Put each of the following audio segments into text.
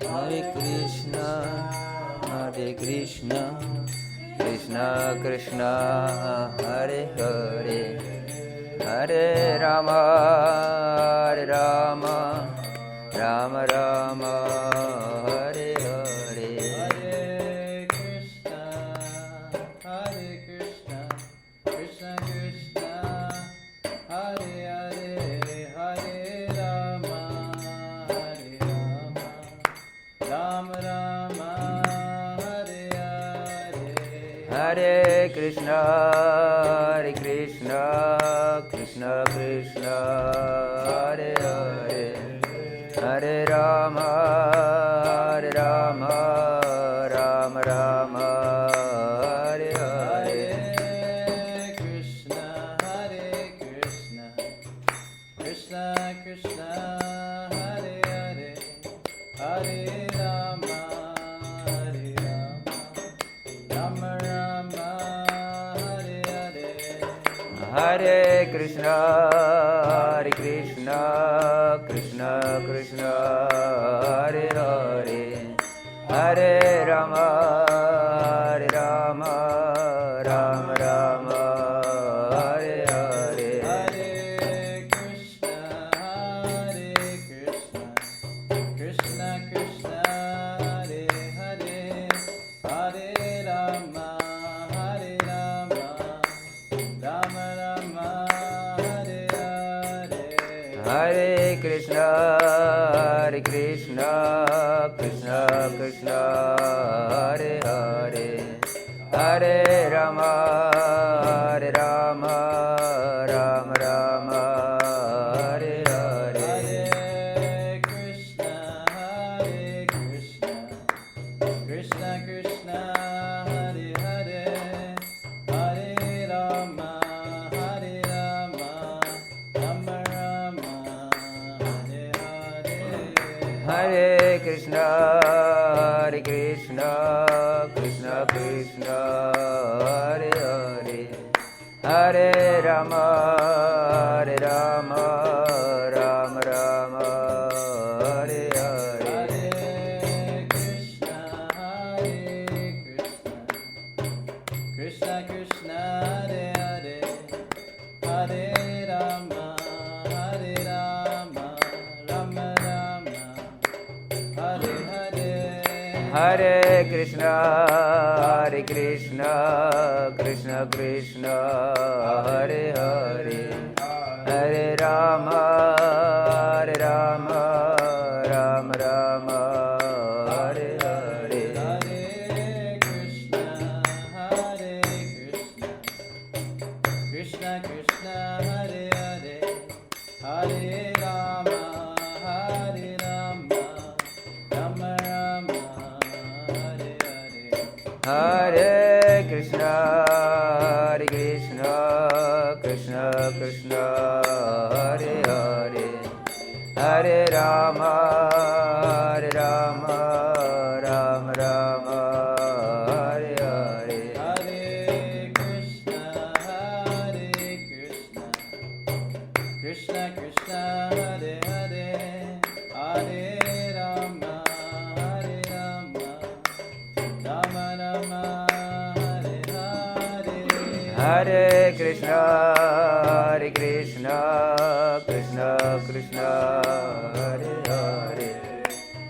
Hare Krishna, Hare Krishna, Krishna Krishna, Hare Hare, Hare Rama, Hare Rama, Rama Rama, Hare Hare. Hare Krishna, Hare Krishna, Krishna Krishna, Hare Hare, Hare Rama, Hare Rama, Rama Rama, Hare Hare. Hare Krishna, Hare Krishna, Krishna Krishna, Hare Hare, Hare Rama, Hare Rama, Rama Rama, Hare Hare. Hare Krishna, Hare Krishna, Krishna Krishna, Hare Hare, Hare Rama, Hare Rama, Rama Rama, Hare Hare. Hare Krishna, Hare Krishna, Krishna Krishna, Hare Hare, Hare Rama, Hare Rama, Rama Rama, Hare Hare. Hare Krishna, Hare Krishna, Krishna Krishna, Hare Hare, Hare Rama, Hare Rama, Rama Rama, Hare Hare. Hare Krishna, Hare Krishna, Krishna Krishna, Hare Hare, Hare Rama, Hare Rama, Rama Rama, Hare Hare. Hare Krishna, Hare Krishna, Krishna Krishna, Hare Hare, Hare Rama, Hare Rama, Rama Rama, Hare Hare. Hare Krishna, Hare Krishna, Krishna Krishna, Hare Hare, Hare Rama, Hare Rama, Rama Rama, Hare Hare. Hare Krishna, Hare Krishna, Krishna Krishna, Hare Hare, Hare Rama, Hare Rama, Rama Rama, Hare Hare. Hare Krishna, Hare Krishna, Krishna Krishna, Hare Hare, Hare Rama, Hare Rama, Rama Rama, Hare Hare. Hare Krishna, Hare Krishna, Krishna Krishna, Hare Hare, Hare Rama, Hare Rama, Rama Rama, Hare Hare. Hare Krishna, Hare Krishna, Krishna Krishna, Hare Hare, Hare Rama, Hare Rama, Rama Rama, Hare Hare. Hare Krishna, Hare Krishna, Krishna Krishna, Hare Hare, Hare Rama, Hare Rama, Rama Rama, Hare Hare. Hare Krishna, Hare Krishna, Krishna Krishna, Hare Hare,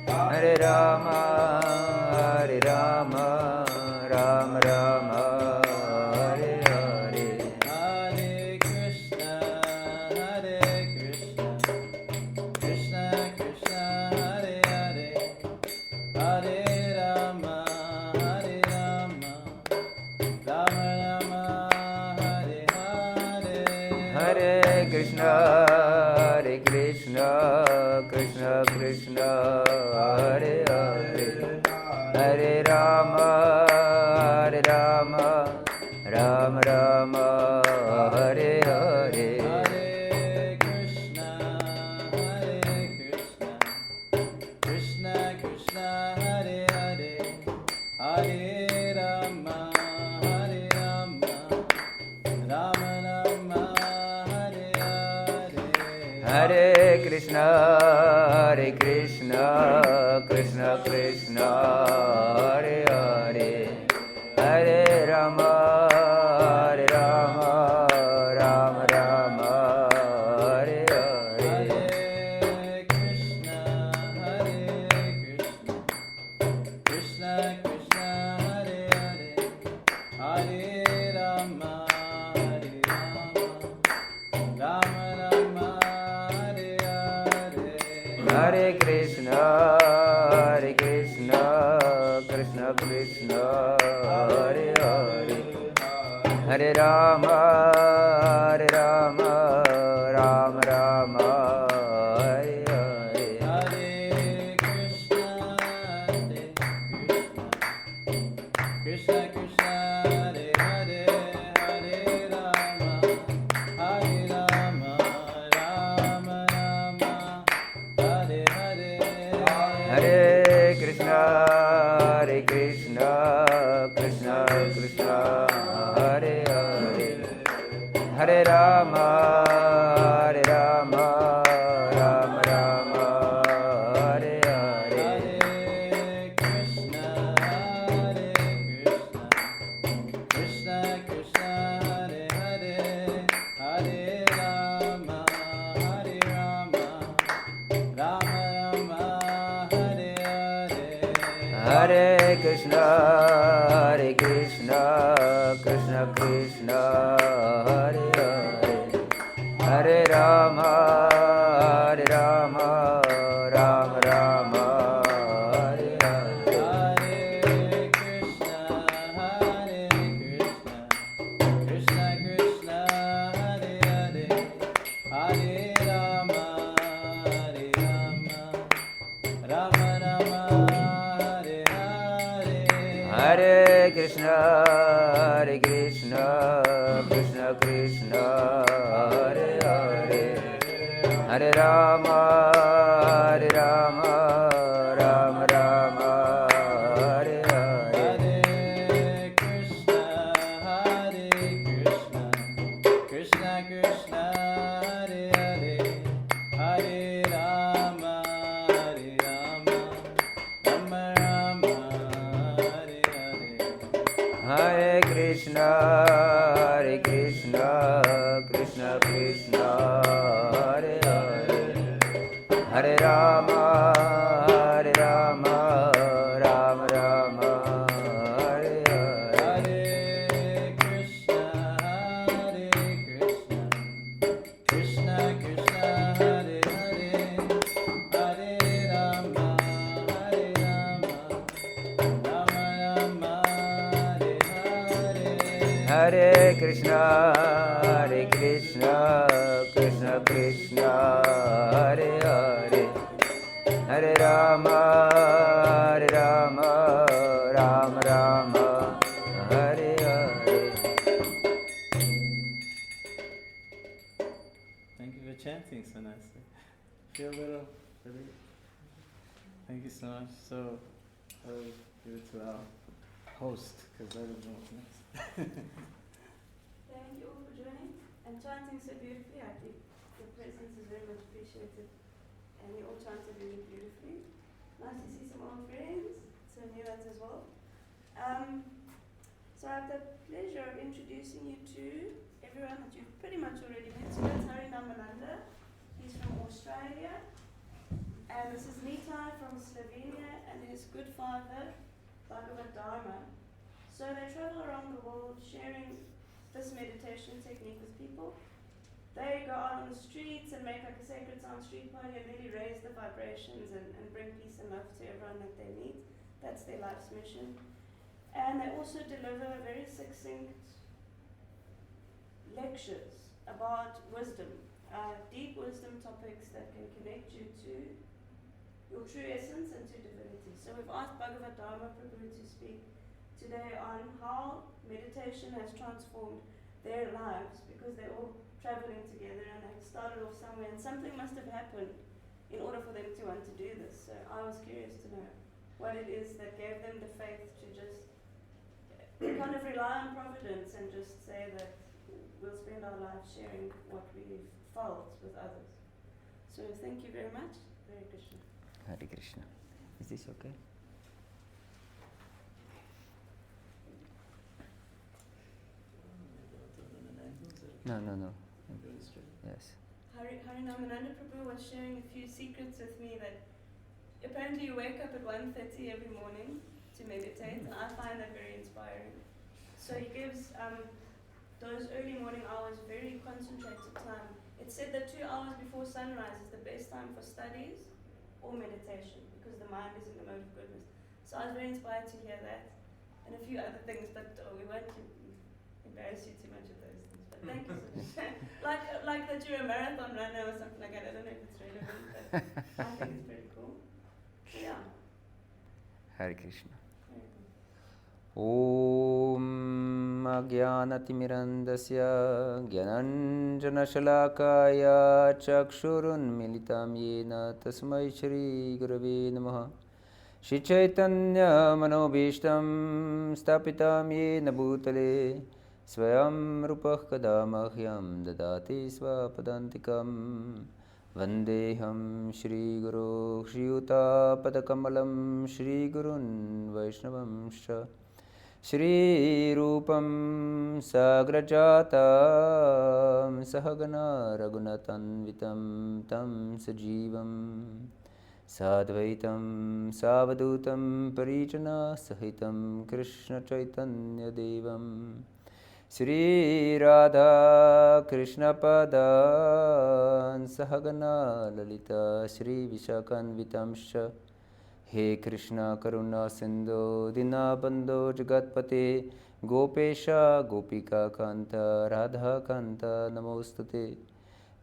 Hare Rama, Hare Rama, Rama Rama, Hare Hare. Hare Krishna, Hare Krishna, Krishna Krishna, Hare Hare, Hare Rama, Hare Rama, Rama Rama, Hare Hare. Hare Krishna, Hare Krishna, Krishna Krishna, Hare Hare, Hare Rama, Hare Rama, Rama Rama, Hare Hare. Hare Krishna, Hare Krishna, Krishna Krishna, Hare Hare, Hare Rama, Hare Rama, Rama Rama, Hare Hare. Hare Krishna, Hare Krishna, Krishna Krishna Hare Hare Hare Rama Hare Rama Rama Rama Hare Hare Krishna Krishna Krishna Hare Hare Hare Rama Hare Rama Rama Rama Hare Hare Hare Krishna Krishna Krishna Hare Hare Hare Rama Rama Rama Hare Hare Hare Krishna Krishna Krishna Hare Hare Hare Rama Rama Rama Hare Hare Hare Krishna Krishna Krishna Hare Hare Hare Rama Rama Rama Hare Hare Krishna Krishna Krishna Hare Hare Hare Rama Rama Rama Hare Hare Hare Krishna Krishna Krishna Hare Hare Hare Rama Rama Rama Hare Hare Hare Krishna Krishna Krishna Hare Hare Hare Rama Rama Rama Hare Hare Hare Krishna Krishna Krishna Hare Hare Hare Rama Rama Rama Hare Hare Hare Krishna Krishna Krishna Hare Hare Hare Rama Rama Rama Hare Hare Hare Krishna Krishna Krishna Hare Hare Hare Rama Rama Rama Hare Hare Hare Krishna Krishna Krishna Hare Hare Hare Rama Rama Rama Hare Hare Hare Krishna Krishna Krishna Hare Hare Hare Rama Rama Hare Hare Thank you for chanting so nicely. Feel a little relief. Thank you so much. So I'll give it to our host because I don't know what's next. Thank you all for joining and chanting so beautifully. I think your presence is very much appreciated and you all chanted really beautifully. Nice to see some old friends, some new ones as well. So I have the pleasure of introducing you to everyone that you've pretty much already met. So that's Harinam Mananda. He's from Australia. And this is Nitai from Slovenia and his good father, Bhagavata-dharma. So they travel around the world sharing this meditation technique with people. They go out on the streets and make like a sacred sound street party and really raise the vibrations and bring peace and love to everyone that they meet. That's their life's mission. And they also deliver very succinct lectures about wisdom, deep wisdom topics that can connect you to your true essence and to divinity. So we've asked Bhagavata-dharma Prabhu to speak today on how meditation has transformed their lives, because they're all traveling together and they started off somewhere and something must have happened in order for them to want to do this. So I was curious to know what it is that gave them the faith to just kind of rely on providence and just say that we'll spend our lives sharing what we've felt with others. So thank you very much. Hare Krishna. Hare Krishna. Is this okay? No. Yes. Harinam Prabhu was sharing a few secrets with me that apparently you wake up at 1:30 every morning to meditate, and I find that very inspiring. So he gives those early morning hours very concentrated time. It's said that 2 hours before sunrise is the best time for studies or meditation because the mind is in the mode of goodness. So I was very inspired to hear that and a few other things, but we won't embarrass you too much with those things. But thank you so much. like that you're a marathon runner or something like that. I don't know if it's relevant, but I think it's pretty cool. So yeah. Hare Krishna. Very cool. Om Ajnanatimmirandasya Gyananjanashalakaya Chakshurunmilitam Yena Tasmai Shri Gurave Namaha Shri Chaitanya Manobhishtam Stapitam Yena Bhutale Swayam Rupah Kadamahyam Dadati Swapadantikam Vandeham Shri Guru Shri Yuta Padakamalam Shri Gurun Vaishnavam Shri Rupam Sagrajatam Sahagana Raghunatanvitam Tam Sajivam Sadvaitam Savadutam Parijana Sahitam Krishna Chaitanya Devam Shri Radha Krishna Padan Sahagana Lalita Shri Vishakanvitamsha He Krishna Karuna Sindhu Dinabandho Jagatpate Gopesha Gopika Kanta Radha Kanta Namostute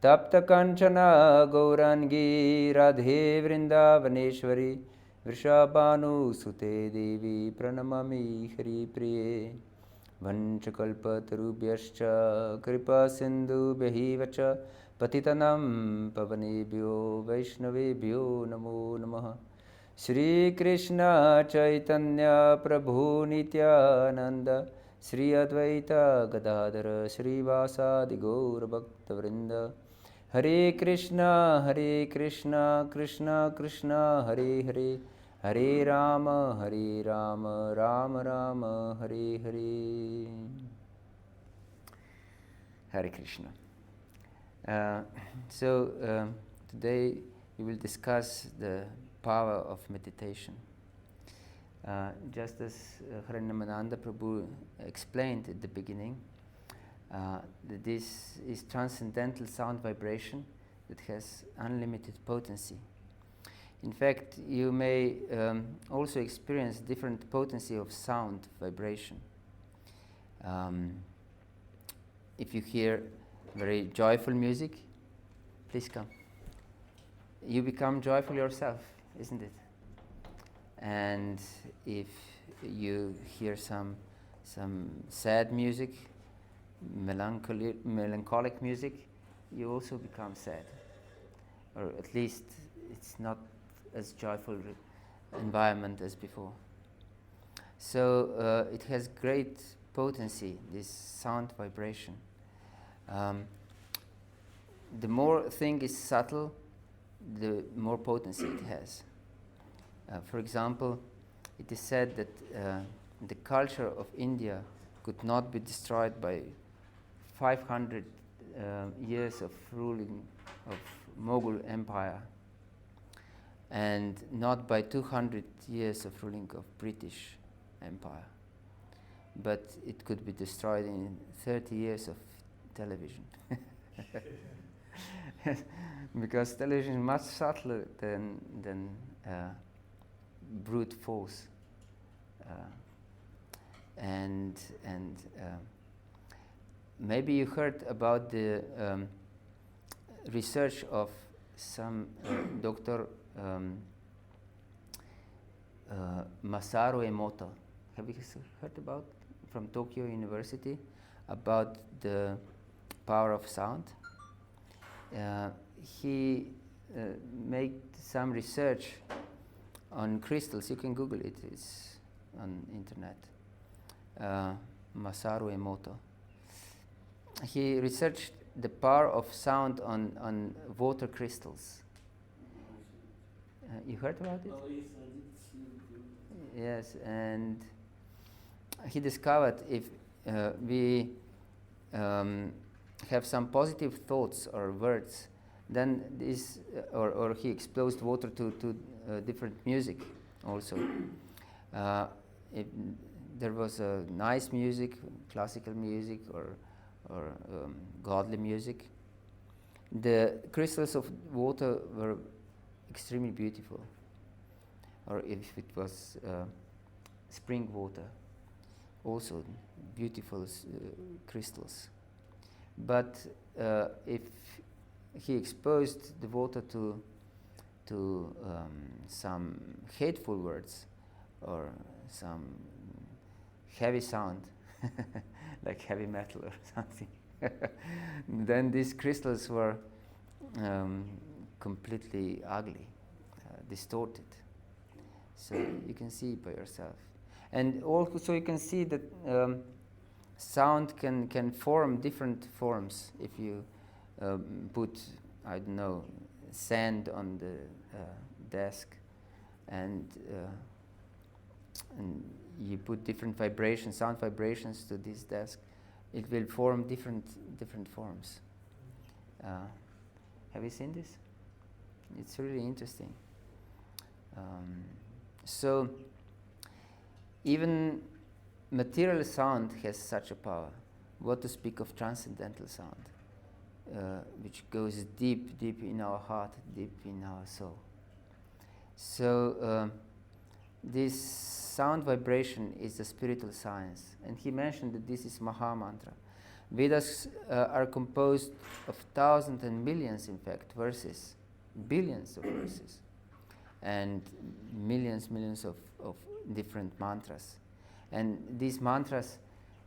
Tapta Kanchana Gaurangi Radhe Vrindavaneshwari Vrishabhanu Sute Devi Pranamami Hari Priye Vanchakalpatarubhyascha Kripa Sindhu Behivacha Patitanam Pavanebhyo Vaishnavebhyo Namo Namaha Shri Krishna Chaitanya Prabhu Nityananda Shri Advaita Gadadhara Shri Vasadi Gaur Bhakta Vrinda Hare Krishna Krishna Krishna Hare Hare Hare Rama Rama Rama Hare Hare. Hare Krishna. Today we will discuss the power of meditation. Just as Harinamananda Prabhu explained at the beginning, that this is transcendental sound vibration that has unlimited potency. In fact, you may also experience different potency of sound vibration. If you hear very joyful music, please come. You become joyful yourself, isn't it? And if you hear some sad music, melancholic music, you also become sad, or at least it's not as joyful environment as before. So it has great potency, this sound vibration. The more thing is subtle, the more potency it has. For example, it is said that the culture of India could not be destroyed by 500 years of ruling of Mughal Empire, and not by 200 years of ruling of British Empire. But it could be destroyed in 30 years of television. Because television is much subtler than brute force. Maybe you heard about the research of some Dr. Masaru Emoto. Have you heard about from Tokyo University about the power of sound? He made some research on crystals. You can Google it. It's on internet. Masaru Emoto. He researched the power of sound on water crystals. You heard about it? Oh yes, I did see it. Yes, and he discovered if we have some positive thoughts or words, then this, or he exposed water to different music also. If there was a nice music, classical music, or godly music, the crystals of water were extremely beautiful. Or if it was spring water, also beautiful crystals. But if he exposed the water to some hateful words or some heavy sound, like heavy metal or something, then these crystals were completely ugly, distorted. So you can see it by yourself. And also you can see that sound can form different forms. If you put, I don't know, sand on the desk and you put different vibrations, sound vibrations to this desk, it will form different forms. Have you seen this? It's really interesting. So even material sound has such a power. What to speak of transcendental sound, which goes deep in our heart, deep in our soul. So this sound vibration is a spiritual science, and he mentioned that this is Maha Mantra. Vedas are composed of thousands and millions, in fact, verses, billions of verses, and millions of different mantras. And these mantras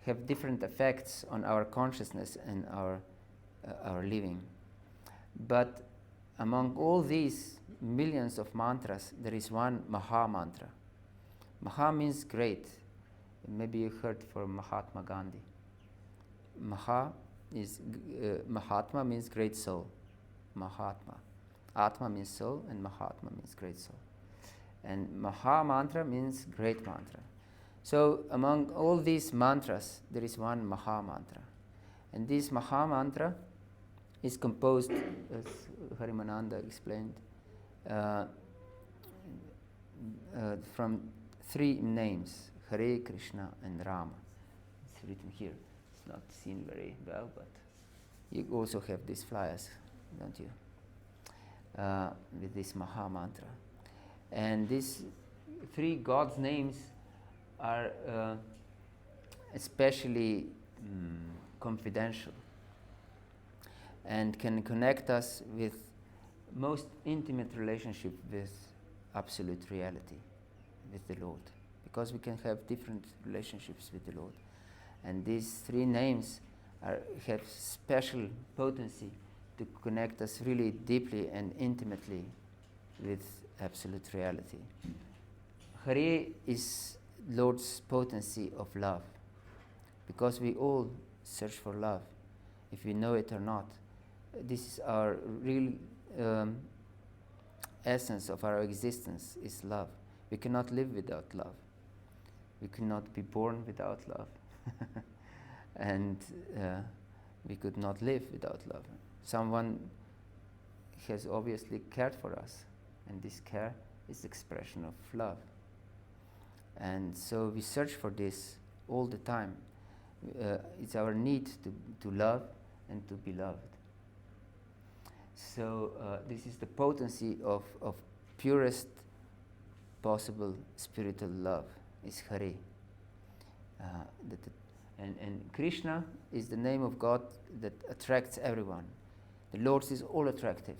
have different effects on our consciousness and our living. But among all these millions of mantras, there is one Maha Mantra. Maha means great. Maybe you heard from Mahatma Gandhi. Mahatma means great soul. Mahatma. Atma means soul, and Mahatma means great soul. And Maha Mantra means great mantra. So among all these mantras, there is one Maha Mantra. And this Maha Mantra is composed, as Harimananda explained, from three names, Hare, Krishna, and Rama. It's written here. It's not seen very well, but you also have these flyers, don't you? With this Maha Mantra. And these three God's names are especially confidential and can connect us with most intimate relationship with absolute reality, with the Lord, because we can have different relationships with the Lord. And these three names have special potency to connect us really deeply and intimately with absolute reality. Hare is Lord's potency of love, because we all search for love, if we know it or not. This is our real essence of our existence, is love. We cannot live without love. We cannot be born without love. And we could not live without love. Someone has obviously cared for us, and this care is expression of love. And so we search for this all the time. It's our need to love and to be loved. So this is the potency of purest possible spiritual love, is Hare. And Krishna is the name of God that attracts everyone. The Lord is all attractive.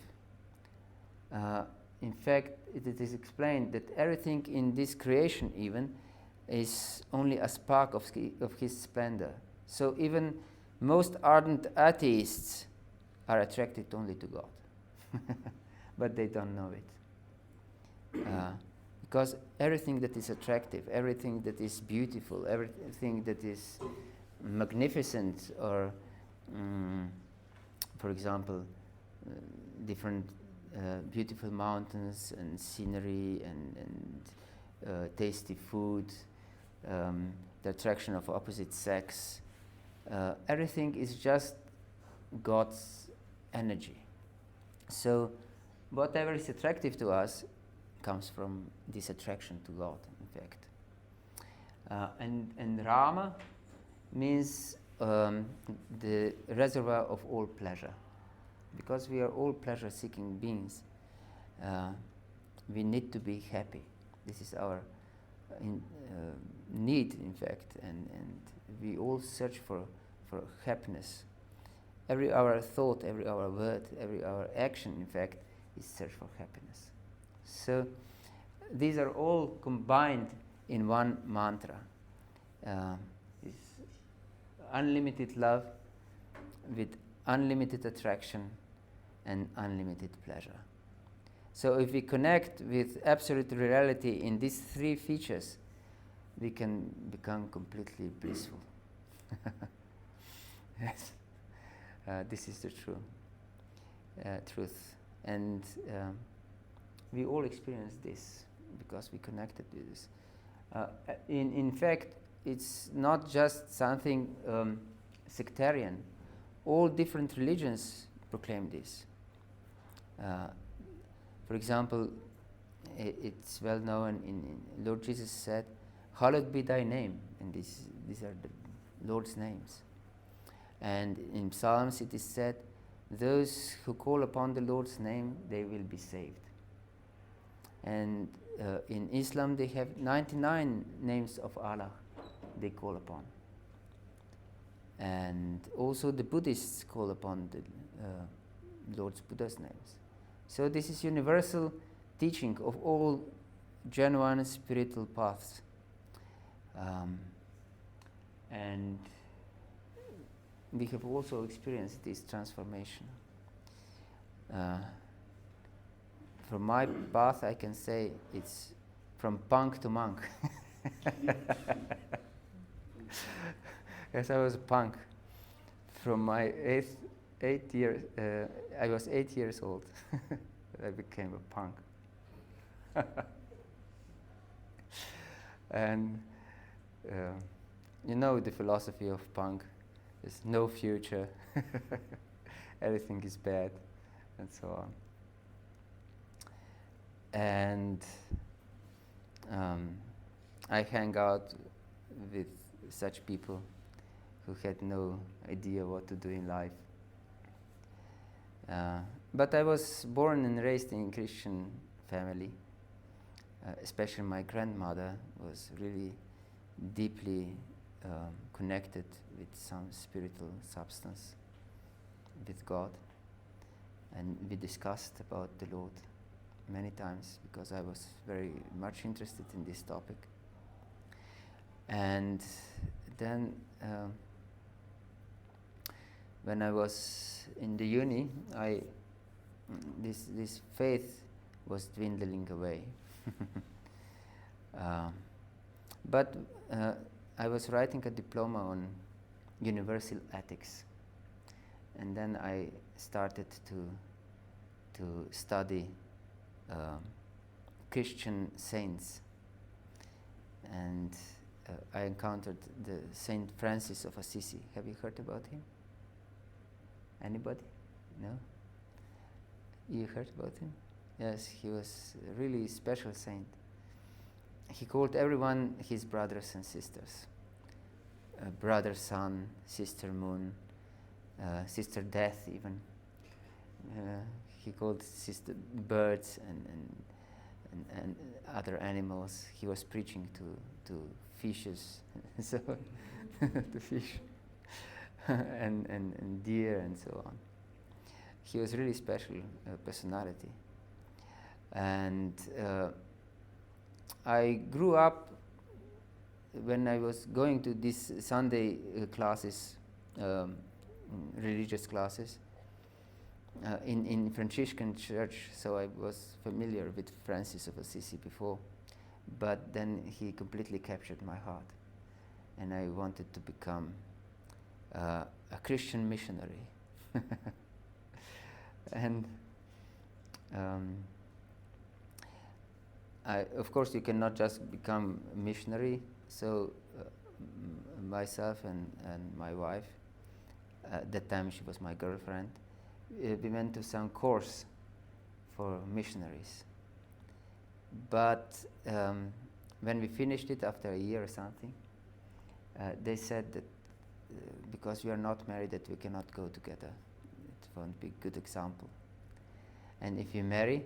In fact, it is explained that everything in this creation even is only a spark of his splendor. So even most ardent atheists are attracted only to God. But they don't know it. Because everything that is attractive, everything that is beautiful, everything that is magnificent, or for example, different beautiful mountains and scenery and tasty food, the attraction of opposite sex. Everything is just God's energy. So whatever is attractive to us comes from this attraction to God, in fact. And Rama means the reservoir of all pleasure. Because we are all pleasure-seeking beings, we need to be happy. This is our need, in fact, and we all search for happiness. Every our thought, every our word, every our action, in fact, is search for happiness. So these are all combined in one mantra. It's unlimited love with unlimited attraction and unlimited pleasure. So if we connect with absolute reality in these three features, we can become completely blissful. Yes, this is the truth. And we all experience this because we connected with this. In fact, it's not just something sectarian. All different religions proclaim this. For example, it's well known in Lord Jesus said, "Hallowed be thy name," and these are the Lord's names. And in Psalms it is said, "Those who call upon the Lord's name, they will be saved." And in Islam they have 99 names of Allah they call upon. And also the Buddhists call upon the Lord's Buddha's names. So this is universal teaching of all genuine spiritual paths. And we have also experienced this transformation. From my path, I can say it's from punk to monk. Yes, I was a punk. From my I was 8 years old. I became a punk. And you know the philosophy of punk. There's no future. Everything is bad, and so on. And I hang out with such people who had no idea what to do in life. But I was born and raised in a Christian family. Especially my grandmother was really deeply connected with some spiritual substance, with God. And we discussed about the Lord many times because I was very much interested in this topic. And then when I was in the uni, this faith was dwindling away. But I was writing a diploma on universal ethics, and then I started to study Christian saints, and I encountered the Saint Francis of Assisi. Have you heard about him? Anybody? No? You heard about him? Yes, he was a really special saint. He called everyone his brothers and sisters. Brother Sun, Sister Moon, Sister Death even. He called sister birds and other animals. He was preaching to fishes, so to fish and deer and so on. He was really special personality. And I grew up when I was going to these Sunday classes, religious classes, in Franciscan church, so I was familiar with Francis of Assisi before, but then he completely captured my heart, and I wanted to become a Christian missionary. And um, of course, you cannot just become a missionary. So myself and my wife, at that time she was my girlfriend, we went to some course for missionaries. But when we finished it after a year or something, they said that because we are not married, that we cannot go together. It won't be a good example. And if you marry,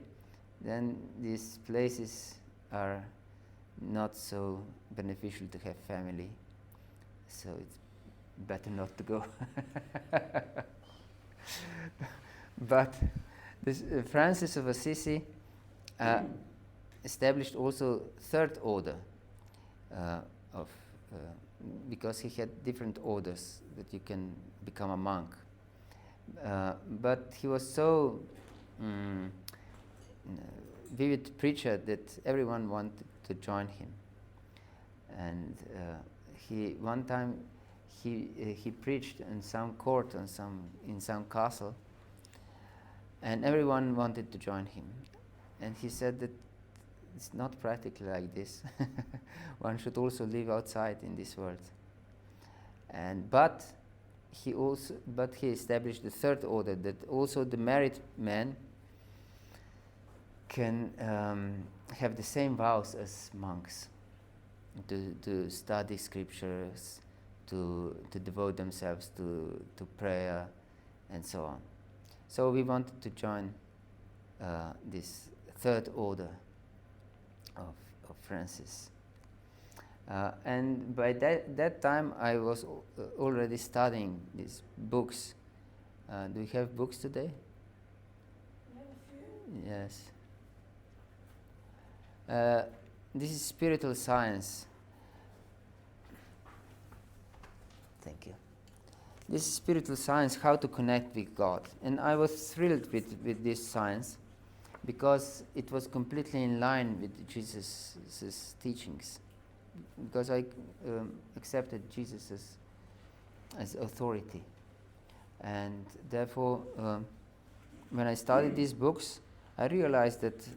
then these places are not so beneficial to have family. So it's better not to go. But this, Francis of Assisi established also third order of because he had different orders that you can become a monk. But he was so vivid preacher that everyone wanted to join him. And he one time he preached in some court in some castle, and everyone wanted to join him. And he said that it's not practically like this. One should also live outside in this world. But he established the third order, that also the married man can have the same vows as monks, to study scriptures, to devote themselves to prayer, and so on. So we wanted to join this third order of Francis. And by that time I was already studying these books. Do we have books today? We have a few. Yes. This is spiritual science. Thank you. This is spiritual science, how to connect with God. And I was thrilled with this science because it was completely in line with Jesus' teachings. Because I accepted Jesus as authority. And therefore, when I studied these books, I realized that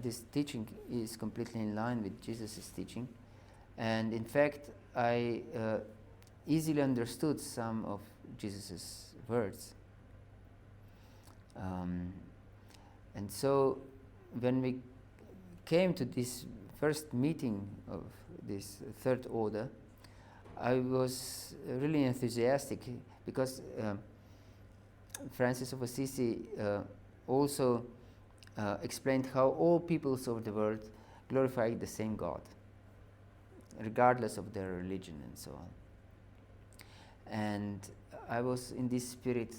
this teaching is completely in line with Jesus' teaching. And in fact, I easily understood some of Jesus' words. And so when we came to this first meeting of this third order, I was really enthusiastic because Francis of Assisi also explained how all peoples of the world glorify the same God, regardless of their religion and so on. And I was in this spirit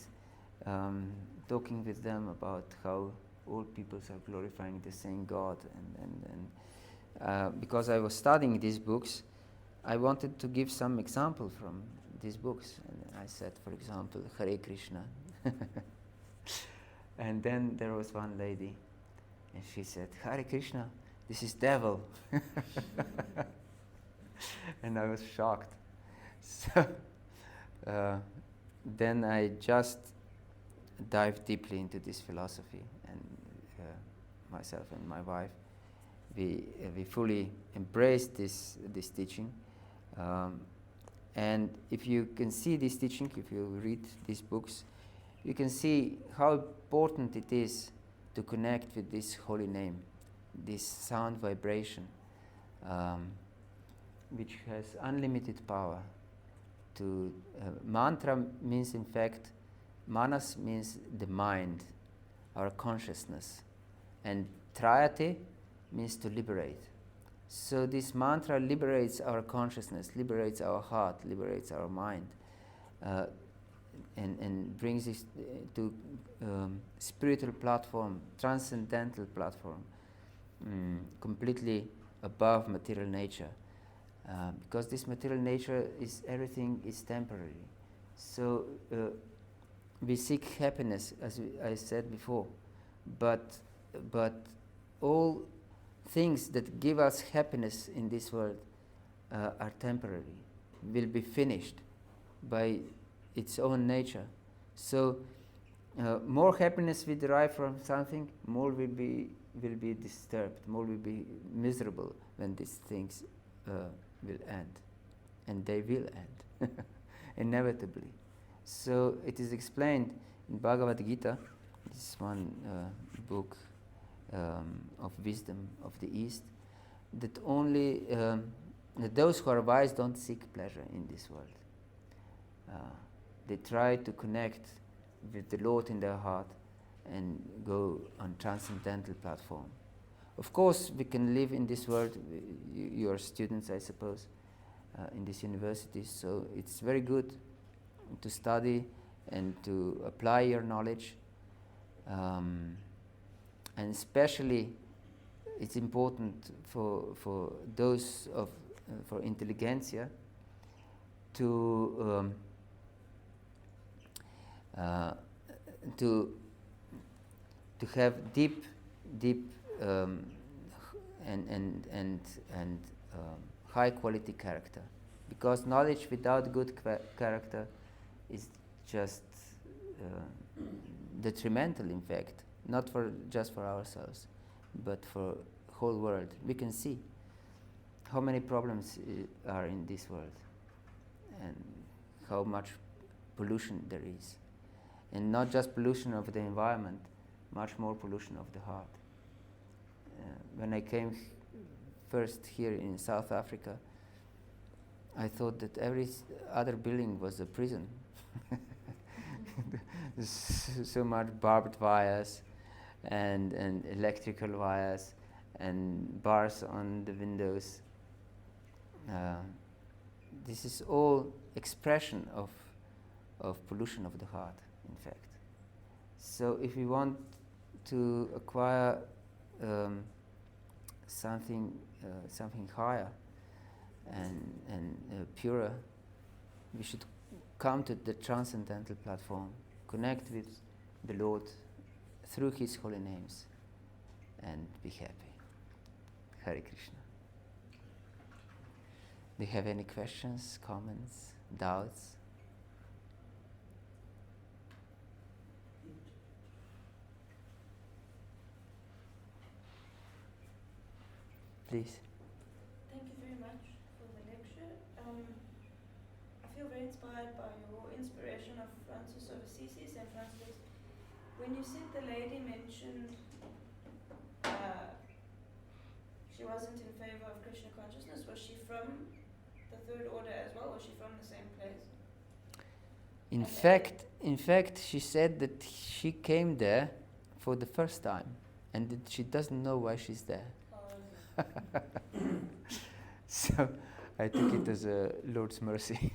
talking with them about how all peoples are glorifying the same God, and because I was studying these books, I wanted to give some example from these books. And I said, for example, Hare Krishna. And then there was one lady, and she said, Hare Krishna, this is devil. And I was shocked. So then I just dived deeply into this philosophy, and myself and my wife, we fully embraced this teaching. And if you can see this teaching, if you read these books, you can see how important it is to connect with this holy name, this sound vibration, which has unlimited power. Mantra means, in fact, manas means the mind, our consciousness, and trayate means to liberate. So this mantra liberates our consciousness, liberates our heart, liberates our mind, and brings us to spiritual platform, transcendental platform, completely above material nature. Because this material nature everything is temporary. So we seek happiness, as I said before, but all things that give us happiness in this world are temporary, will be finished by its own nature. So more happiness we derive from something, more will be disturbed, more will be miserable when these things will end, and they will end inevitably. So it is explained in Bhagavad-Gita, this one book of wisdom of the East, that only that those who are wise don't seek pleasure in this world. They try to connect with the Lord in their heart and go on transcendental platform. Of course, we can live in this world. You are students, I suppose, in this university, so it's very good to study and to apply your knowledge. And especially, it's important for those of for intelligentsia to have deep and high quality character, because knowledge without good character is just detrimental, in fact, not for just for ourselves, but for whole world. We can see how many problems are in this world, and how much pollution there is, and not just pollution of the environment, much more pollution of the heart. When I came first here in South Africa, I thought that every other building was a prison. So much barbed wires and electrical wires and bars on the windows. This is all expression of pollution of the heart, in fact. So if we want to acquire something higher and purer, we should come to the transcendental platform, connect with the Lord through His holy names, and be happy. Hare Krishna. Do you have any questions, comments, doubts? Please. Thank you very much for the lecture. I feel very inspired by your inspiration of Francis of Assisi, St. Francis. When you said the lady mentioned she wasn't in favor of Krishna consciousness, was she from the third order as well? Was she from the same place? In fact, she said that she came there for the first time, and that she doesn't know why she's there. So I took it as a Lord's mercy.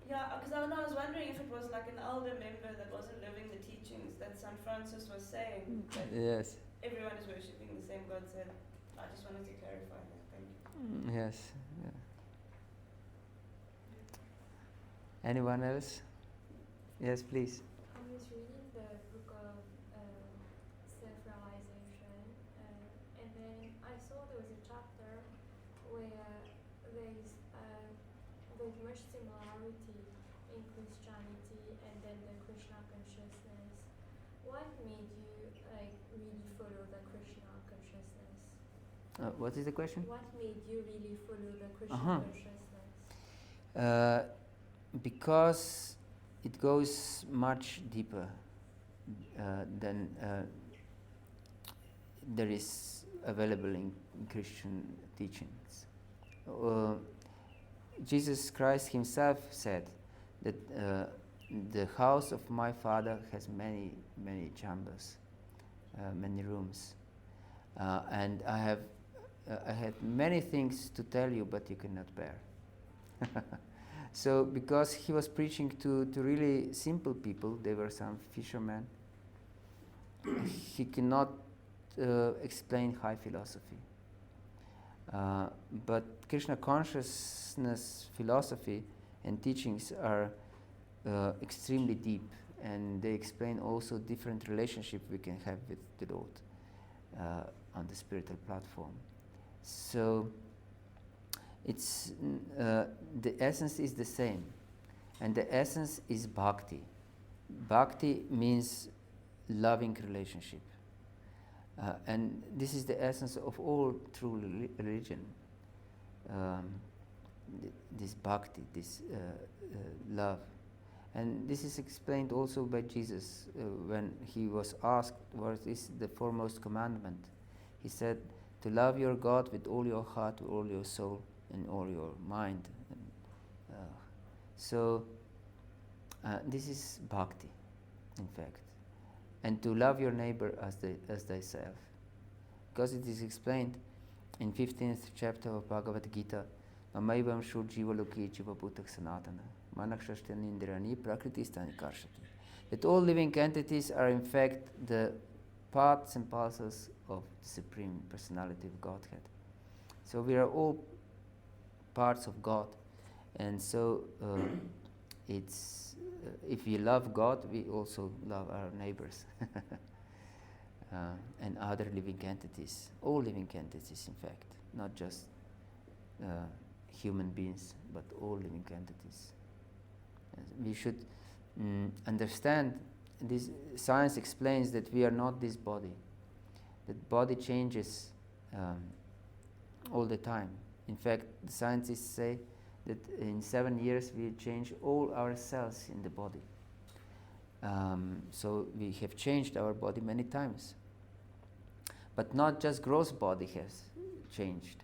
Yeah, because I was wondering if it was like an elder member that wasn't living the teachings that St. Francis was saying. That Yes. everyone is worshipping the same God. So I just wanted to clarify that. Thank you. Yes. Yeah. Anyone else? Yes, please. I was reading the book of self-realization, and then I saw there was a chapter where there's much similarity in Christianity and then the Krishna consciousness. What made you really follow the Krishna consciousness? What is the question? What made you really follow the Krishna consciousness? Because it goes much deeper than there is available in Christian teachings. Jesus Christ himself said that the house of my Father has many, many chambers, many rooms, and I had many things to tell you, but you cannot bear. So because he was preaching to really simple people, they were some fishermen, he cannot explain high philosophy. But Krishna consciousness philosophy and teachings are extremely deep, and they explain also different relationship we can have with the Lord on the spiritual platform. So it's the essence is the same, and the essence is bhakti. Bhakti means loving relationship. And this is the essence of all true religion. This bhakti, this love. And this is explained also by Jesus when he was asked what is the foremost commandment. He said to love your God with all your heart, with all your soul, and all your mind. And, so this is bhakti, in fact. And to love your neighbor as thyself. Because it is explained in 15th chapter of Bhagavata-gita, Mamaivam shur jiva loki jiva bhutak sanatana, manakshashtani indirani prakriti-stani karshati. That all living entities are in fact the parts and parcels of the Supreme Personality of Godhead. So we are all parts of God. And so it's if we love God, we also love our neighbors and other living entities, all living entities in fact, not just human beings, but all living entities. And we should understand, this science explains that we are not this body. That body changes all the time. In fact, the scientists say that in 7 years we change all our cells in the body. So we have changed our body many times. But not just gross body has changed.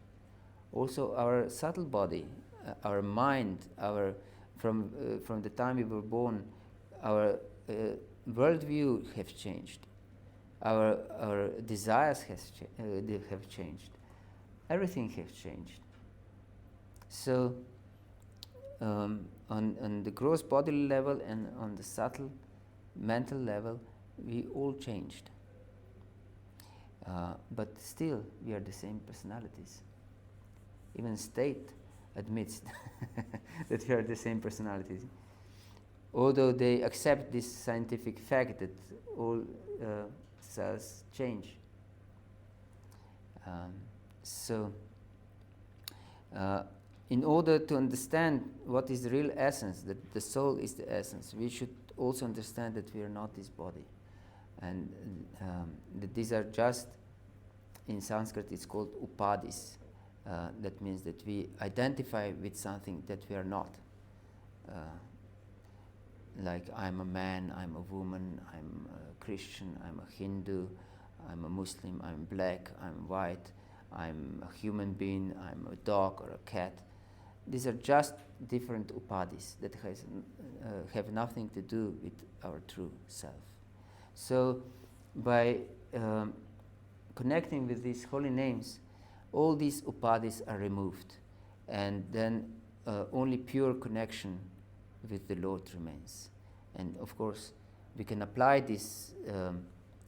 Also our subtle body, our mind, from the time we were born, our worldview have changed. Our desires have changed. Everything has changed. So on the gross bodily level and on the subtle mental level, we all changed. But still, we are the same personalities. Even state admits that we are the same personalities. Although they accept this scientific fact that all cells change. In order to understand what is the real essence, that the soul is the essence, we should also understand that we are not this body. And that these are just, in Sanskrit it's called upadis. That means that we identify with something that we are not. Like I'm a man, I'm a woman, I'm a Christian, I'm a Hindu, I'm a Muslim, I'm black, I'm white, I'm a human being, I'm a dog or a cat. These are just different upadis that have nothing to do with our true self. So by connecting with these holy names, all these upadis are removed, and then only pure connection with the Lord remains. And of course, we can apply this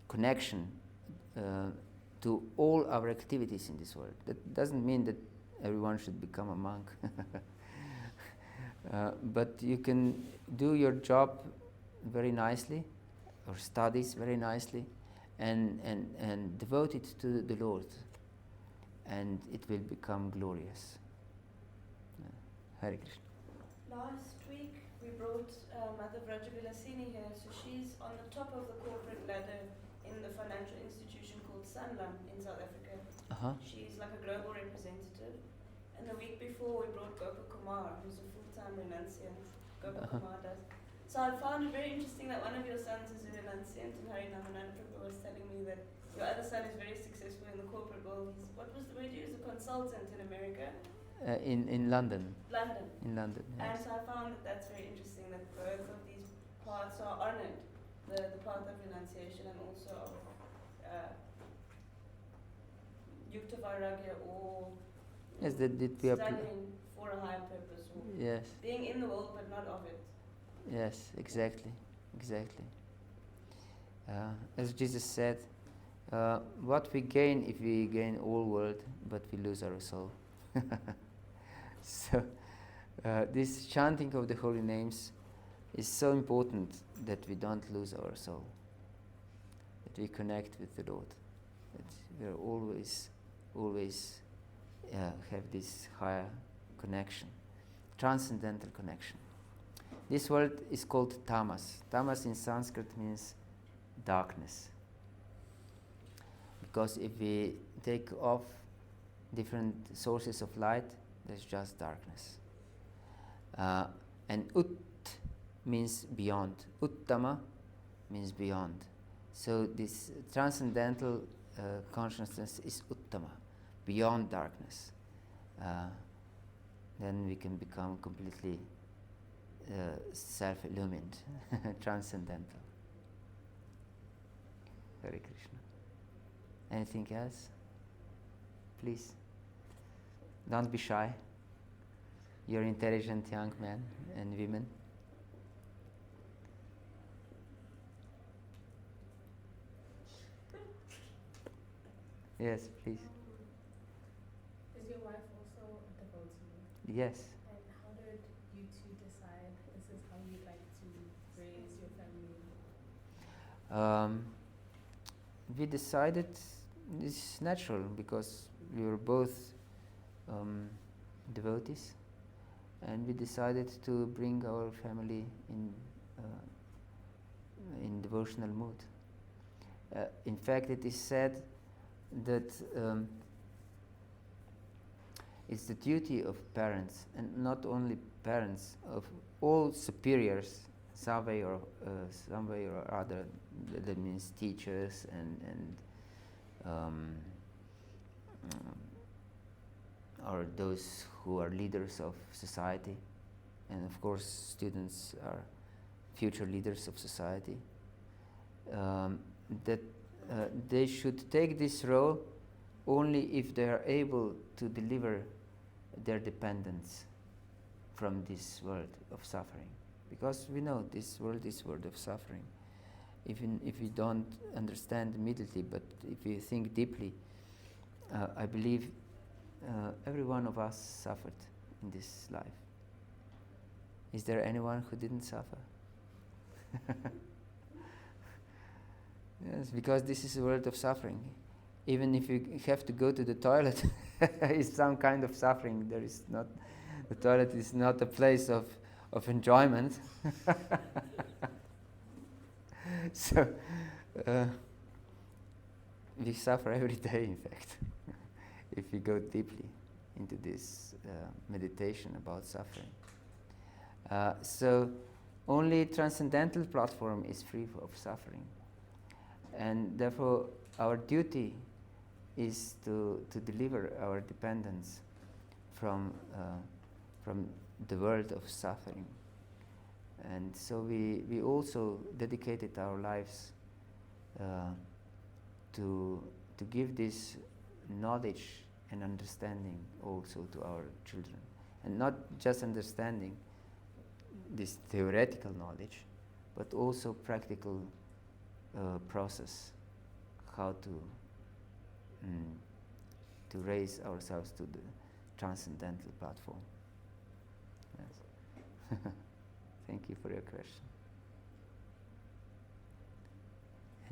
connection to all our activities in this world. That doesn't mean that everyone should become a monk. But you can do your job very nicely, or studies very nicely, and devote it to the Lord, and it will become glorious. Hare Krishna. Last week we brought Mother Vrajavilasini here, so she's on the top of the corporate ladder in the financial institution called Sanlam in South Africa. She's like a global representative. And the week before we brought Gopakumar, who's a full-time renunciant. Gopakumar does. So I found it very interesting that one of your sons is a renunciant, and Harinamananda Prabhu was telling me that your other son is very successful in the corporate world. He's, what was the word you used, a consultant in America? In London. London. In London, yes. And so I found that that's very interesting that both of these paths are honored, the path of renunciation and also of yukta vairagya, or Yes, that we are studying for a higher purpose, or yes. being in the world but not of it. Yes, exactly. As Jesus said, what we gain if we gain all world, but we lose our soul. So this chanting of the holy names is so important that we don't lose our soul, that we connect with the Lord, that we are always have this higher connection, transcendental connection. This word is called tamas. Tamas in Sanskrit means darkness. Because if we take off different sources of light, there's just darkness. And ut means beyond. Uttama means beyond. So this transcendental consciousness is uttama, beyond darkness. Then we can become completely self-illumined, transcendental. Hare Krishna. Anything else? Please. Don't be shy. You're intelligent young men and women. Yes, please. Is your wife also a devotee? Yes. And how did you two decide this is how you'd like to raise your family? We decided it's natural because we were both devotees, and we decided to bring our family in devotional mood. In fact, it is said that it's the duty of parents, and not only parents, of all superiors, some way or other. That means teachers and or those who are leaders of society, and of course students are future leaders of society. That they should take this role only if they are able to deliver their dependents from this world of suffering. Because we know this world is world of suffering. Even if we don't understand immediately, but if we think deeply, I believe every one of us suffered in this life. Is there anyone who didn't suffer? Yes, because this is a world of suffering. Even if you have to go to the toilet, it's some kind of suffering. There is not, the toilet is not a place of enjoyment. So we suffer every day, in fact, if we go deeply into this meditation about suffering. So only transcendental platform is free of suffering. And therefore, our duty is to deliver our dependents from the world of suffering. And so we also dedicated our lives to give this knowledge and understanding also to our children. And not just understanding this theoretical knowledge, but also practical process, how to raise ourselves to the transcendental platform. Yes. Thank you for your question.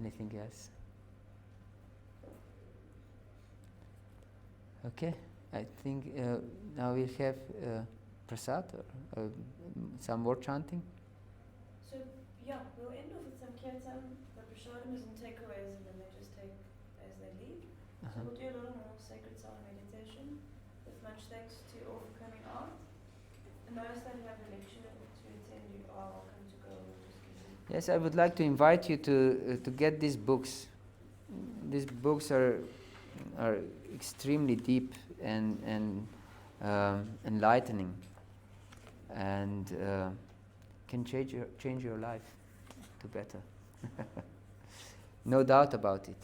Anything else? Okay, I think now we'll have prasad or some more chanting. So, yeah, we'll end off with some kirtan. The prasadam is in takeaways, and then they just take as they leave. So we'll do a little more sacred sound meditation with much thanks to all for coming out. And those that have a lecture to attend, you are welcome to go. Just give them. Yes, I would like to invite you to get these books. These books are extremely deep and enlightening, and can change your life to better. No doubt about it.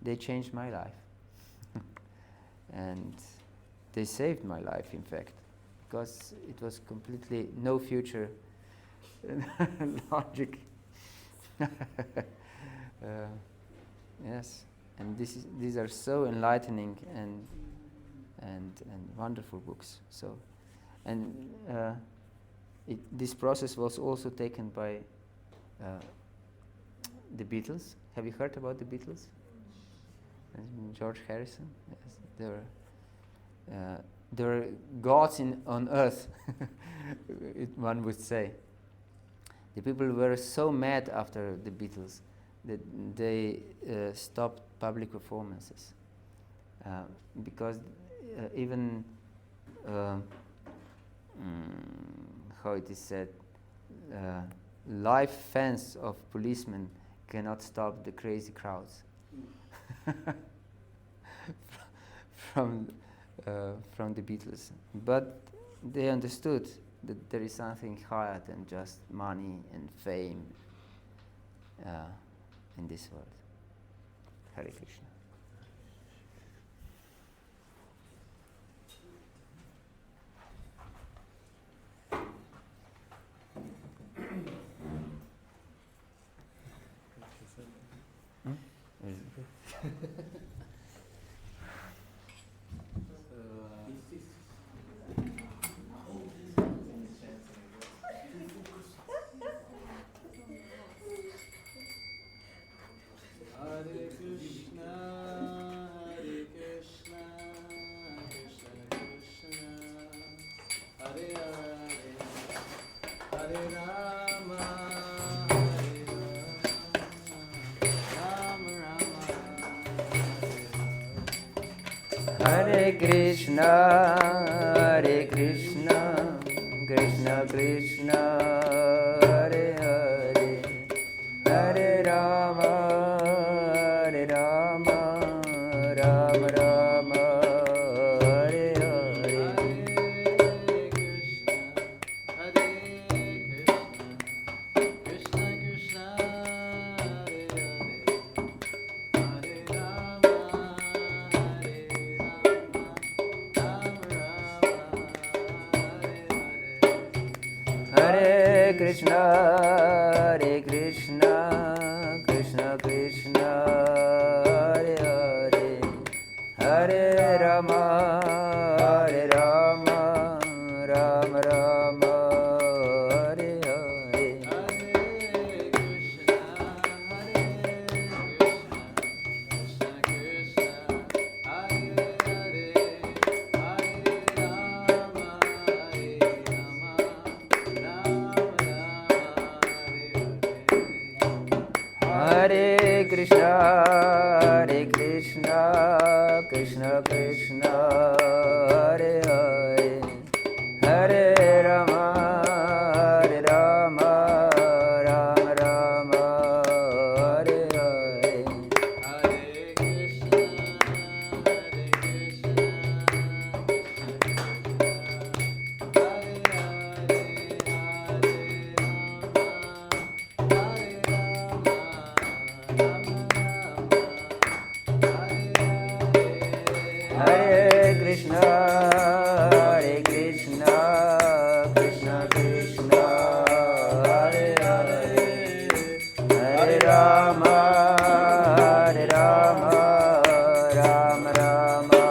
They changed my life, and they saved my life, in fact, because it was completely no future logic. Yes, and these are so enlightening and wonderful books. So, and this process was also taken by the Beatles. Have you heard about the Beatles? And George Harrison. Yes, they were gods on earth, one would say. The people were so mad after the Beatles that they stopped public performances because even how it is said, live fans of policemen cannot stop the crazy crowds from the Beatles. But they understood that there is something higher than just money and fame in this world. Hare Krishna. Hare Krishna, Hare Krishna, Krishna Krishna, Hare Hare, Hare Rama, Hare Rama, Rama Rama, Hare Hare. Hare Krishna, Hare Krishna, Krishna Krishna, Hare Hare, Hare Rama, Hare Rama, Rama Rama, Hare Hare. Hare Krishna, Hare Krishna, Krishna Krishna, Hare Hare, Hare Rama, Hare Rama, Rama Rama, Hare Hare. Hare Krishna, Hare Krishna, Krishna Krishna, Hare Hare, Hare Rama, Hare Rama, Rama Rama,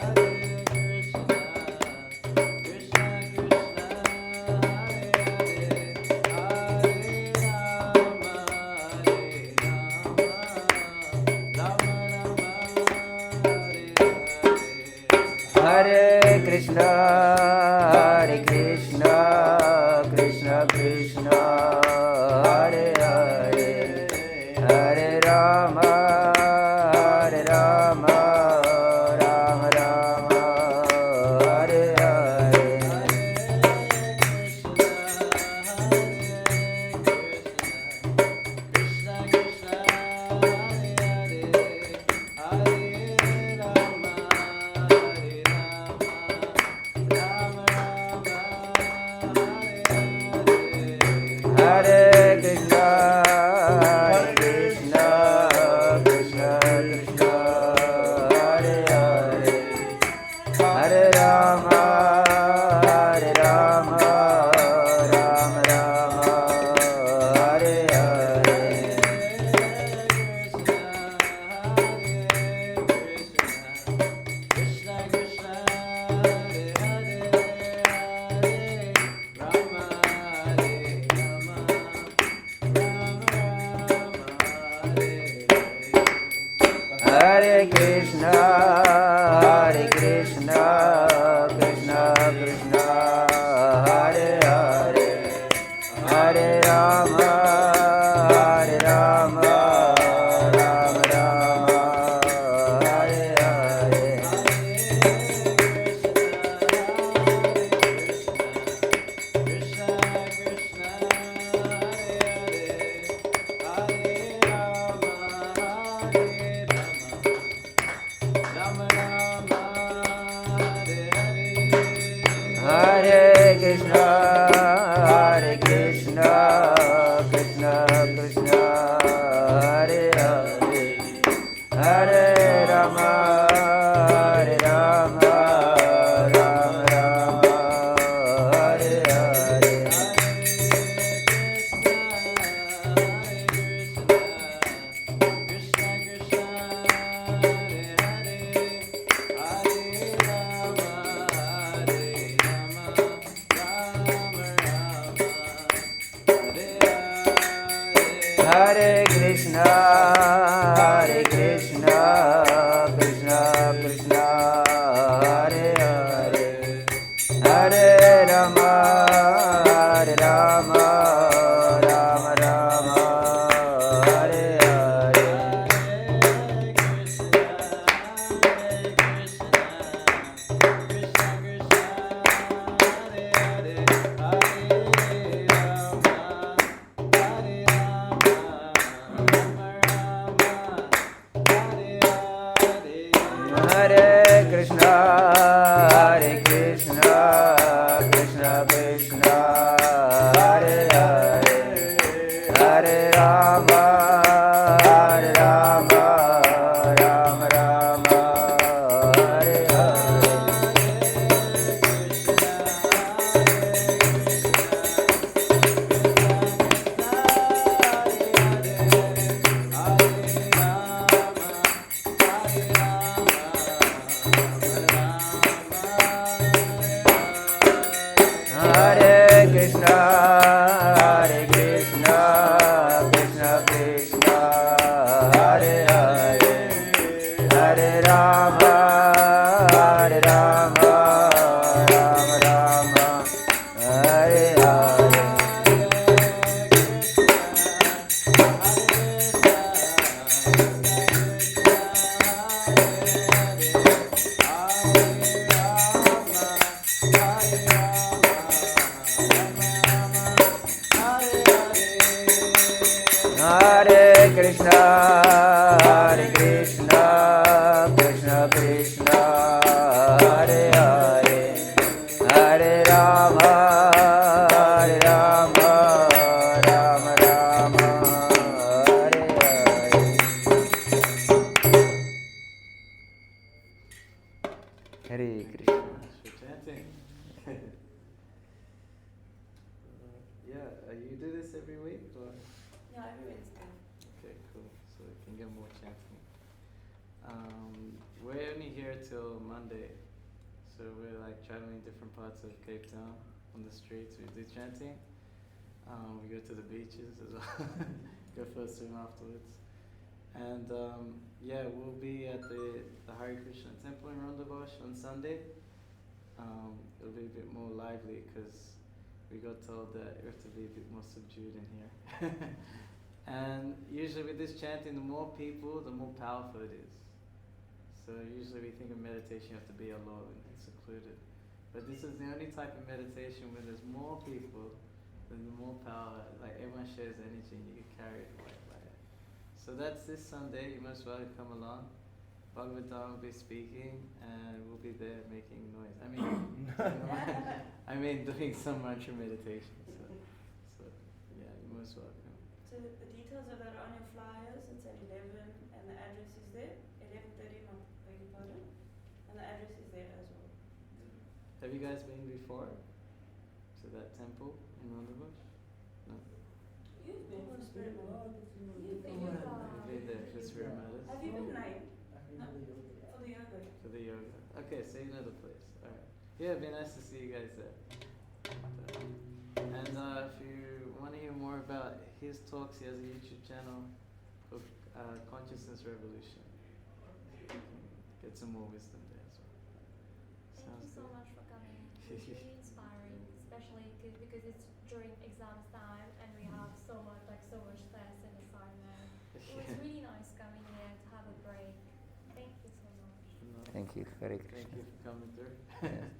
Hare Hare. Hare Krishna, Hare Krishna, Krishna Krishna, Hare Hare, Hare Rama, Hare Rama, Rama Rama, Hare Hare. Hare Krishna, Hare Krishna, Krishna Krishna, Hare Hare, Hare Rama, Hare Rama, Rama Rama, Hare Hare. Hare Krishna, Hare Krishna, Krishna Hare Krishna, Krishna Krishna, Hare Hare, Hare Rama, Hare Rama, Rama Rama, Hare Hare. Hare Krishna, Hare Krishna, Krishna Krishna, Hare Hare, Hare Rama, Hare Rama, Rama Rama, Hare Hare. Hare Krishna, Hare Krishna, Krishna Krishna, Hare Hare, Hare Rama, Hare Rama, Rama Rama, Hare Hare. Hare Krishna, Hare Krishna, Krishna Krishna, Hare Hare, Hare Rama, Hare Rama, Rama Rama, Hare Hare. Hare Thank you Krishna. so much for chanting. You do this every week, or? Yeah, every Wednesday. Okay, cool. So we can get more chanting. We're only here till Monday, so we're like traveling different parts of Cape Town on the streets. We do chanting. We go to the beaches as well. Go for a swim afterwards. And we'll be at the Hare Krishna temple in Rondebosch on Sunday. It'll be a bit more lively because we got told that we have to be a bit more subdued in here. And usually with this chanting, the more people, the more powerful it is. So usually we think of meditation, you have to be alone and secluded. But this is the only type of meditation where there's more people, then the more power, like everyone shares energy and you get carried away by it. So that's this Sunday, you're most welcome to come along. Bhagavata-dharma will be speaking and we'll be there making noise. Doing some mantra meditation. So yeah, you're most welcome. So the details of that are on your flyers. It's at 11 and the address is there. 11:30, I beg your pardon. And the address is there as well. Have you guys been before to that temple in Rondebosch? No? You've been for Spirit Matters. You've been You've been there for Spirit Matters? Have you been named? No? For the yoga. For the yoga. Okay, so you know the place. Alright. Yeah, it'd be nice to see you guys there. And if you want to hear more about his talks, he has a YouTube channel called Consciousness Revolution. Get some more wisdom there as well. Thank you so much for coming. It's really inspiring, especially because it's during exams time and we have so much stress and assignment. It was really nice coming here to have a break. Thank you so much. Thank you. Hare Thank Krishna. you for coming through. Yes.